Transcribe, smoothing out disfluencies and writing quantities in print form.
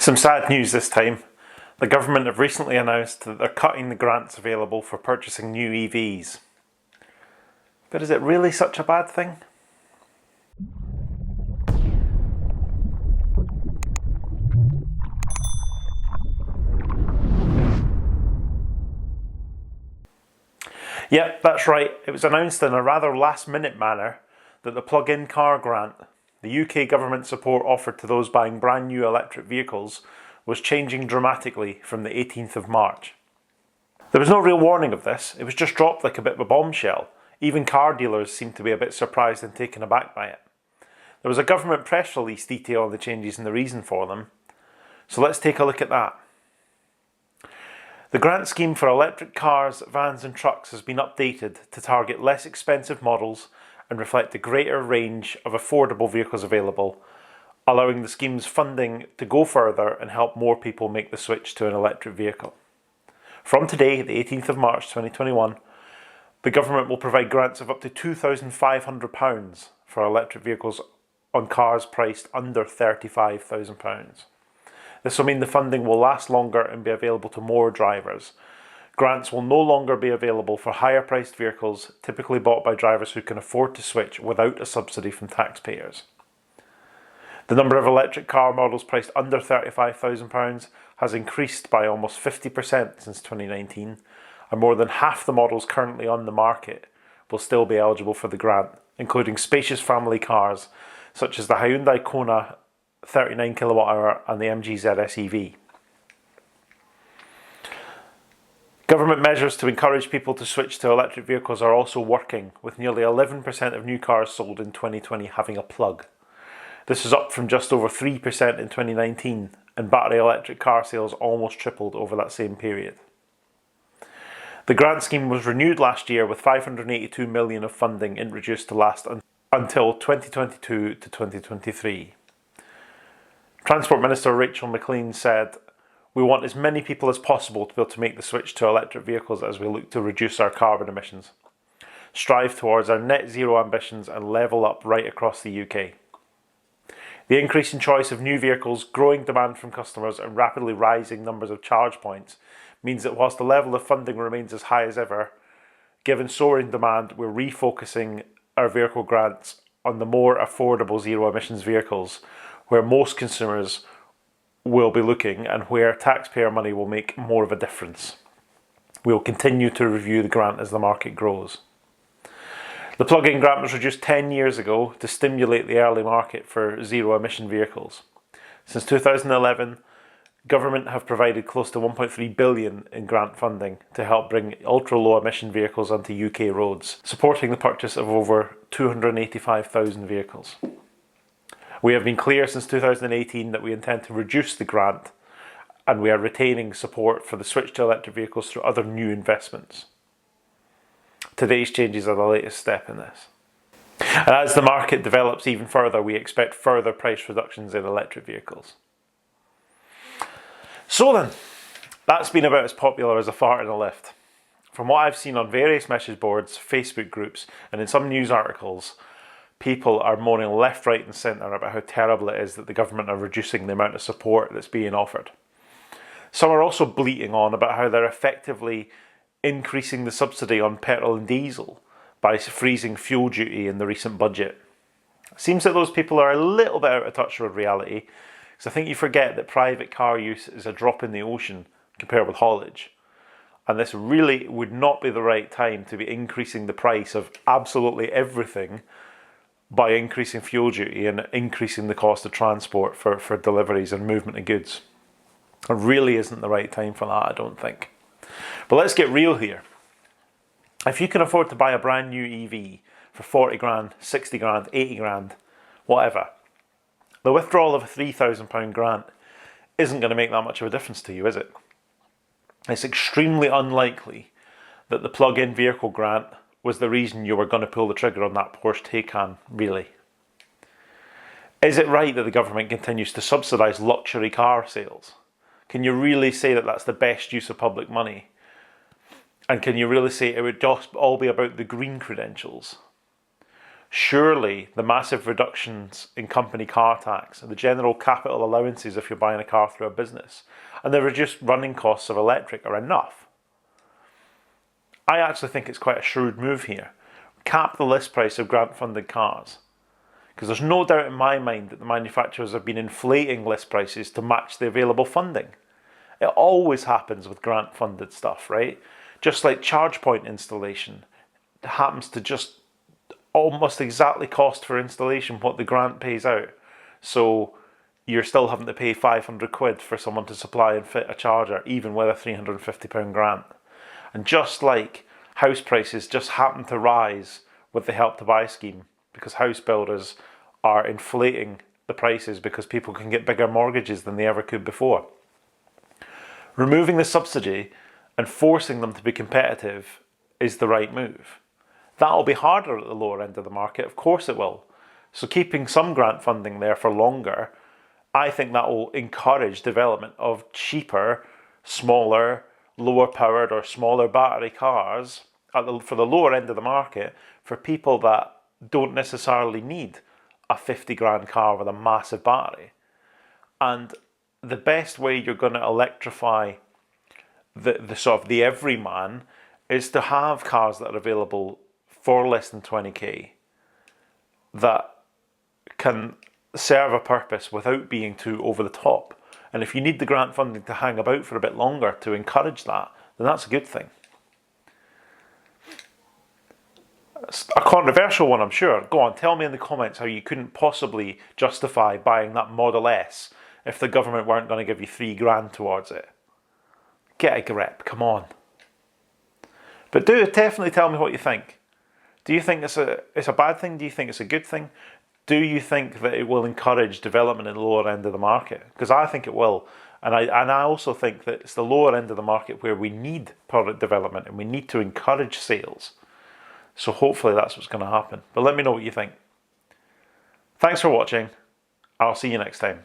Some sad news this time. The government have recently announced that they're cutting the grants available for purchasing new EVs. But is it really such a bad thing? Yep, that's right. It was announced in a rather last-minute manner that the plug-in car grant, the UK government support offered to those buying brand new electric vehicles, was changing dramatically from the 18th of March. There was no real warning of this, it was just dropped like a bit of a bombshell. Even car dealers seemed to be a bit surprised and taken aback by it. There was a government press release detailing the changes and the reason for them, so let's take a look at that. The grant scheme for electric cars, vans and trucks has been updated to target less expensive models and reflect a greater range of affordable vehicles available, allowing the scheme's funding to go further and help more people make the switch to an electric vehicle. From today, the 18th of March 2021, the government will provide grants of up to £2,500 for electric vehicles on cars priced under £35,000. This will mean the funding will last longer and be available to more drivers. Grants will no longer be available for higher priced vehicles typically bought by drivers who can afford to switch without a subsidy from taxpayers. The number of electric car models priced under £35,000 has increased by almost 50% since 2019, and more than half the models currently on the market will still be eligible for the grant, including spacious family cars such as the Hyundai Kona 39 kWh and the MG ZS EV. Government measures to encourage people to switch to electric vehicles are also working, with nearly 11% of new cars sold in 2020 having a plug. This is up from just over 3% in 2019, and battery electric car sales almost tripled over that same period. The grant scheme was renewed last year with £582 million of funding introduced to last until 2022 to 2023. Transport Minister Rachel Maclean said, "We want as many people as possible to be able to make the switch to electric vehicles as we look to reduce our carbon emissions, strive towards our net zero ambitions and level up right across the UK. The increase in choice of new vehicles, growing demand from customers and rapidly rising numbers of charge points means that whilst the level of funding remains as high as ever, given soaring demand, we're refocusing our vehicle grants on the more affordable zero emissions vehicles where most consumers will be looking and where taxpayer money will make more of a difference. We will continue to review the grant as the market grows." The plug-in grant was reduced 10 years ago to stimulate the early market for zero-emission vehicles. Since 2011, government have provided close to £1.3 billion in grant funding to help bring ultra-low emission vehicles onto UK roads, supporting the purchase of over 285,000 vehicles. We have been clear since 2018 that we intend to reduce the grant, and we are retaining support for the switch to electric vehicles through other new investments. Today's changes are the latest step in this. And as the market develops even further, we expect further price reductions in electric vehicles. So then, that's been about as popular as a fart in a lift. From what I've seen on various message boards, Facebook groups, and in some news articles, people are moaning left, right and centre about how terrible it is that the government are reducing the amount of support that's being offered. Some are also bleating on about how they're effectively increasing the subsidy on petrol and diesel by freezing fuel duty in the recent budget. It seems that those people are a little bit out of touch with reality, because I think you forget that private car use is a drop in the ocean compared with haulage. And this really would not be the right time to be increasing the price of absolutely everything by increasing fuel duty and increasing the cost of transport for deliveries and movement of goods. It really isn't the right time for that, I don't think. But let's get real here. If you can afford to buy a brand new EV for 40 grand, 60 grand, 80 grand, whatever, the withdrawal of a £3,000 grant isn't going to make that much of a difference to you, is it? It's extremely unlikely that the plug-in vehicle grant was the reason you were going to pull the trigger on that Porsche Taycan, really. Is it right that the government continues to subsidise luxury car sales? Can you really say that that's the best use of public money? And can you really say it would just all be about the green credentials? Surely the massive reductions in company car tax and the general capital allowances if you're buying a car through a business and the reduced running costs of electric are enough. I actually think it's quite a shrewd move here. Cap the list price of grant-funded cars. Because there's no doubt in my mind that the manufacturers have been inflating list prices to match the available funding. It always happens with grant-funded stuff, right? Just like charge point installation. It happens to just almost exactly cost for installation what the grant pays out. So you're still having to pay 500 quid for someone to supply and fit a charger, even with a £350 grant. And just like house prices just happen to rise with the Help to Buy scheme, because house builders are inflating the prices because people can get bigger mortgages than they ever could before. Removing the subsidy and forcing them to be competitive is the right move. That'll be harder at the lower end of the market, of course it will. So keeping some grant funding there for longer, I think that will encourage development of cheaper, smaller, lower powered or smaller battery cars for the lower end of the market for people that don't necessarily need a 50 grand car with a massive battery. And the best way you're going to electrify the sort of the everyman is to have cars that are available for less than 20k that can serve a purpose without being too over the top. And if you need the grant funding to hang about for a bit longer to encourage that, then that's a good thing. It's a controversial one, I'm sure. Go on, tell me in the comments how you couldn't possibly justify buying that Model S if the government weren't going to give you £3 grand towards it. Get a grip, come on. But do definitely tell me what you think. Do you think it's a bad thing? Do you think it's a good thing? Do you think that it will encourage development in the lower end of the market? Because I think it will. And I also think that it's the lower end of the market where we need product development and we need to encourage sales. So hopefully that's what's going to happen. But let me know what you think. Thanks for watching. I'll see you next time.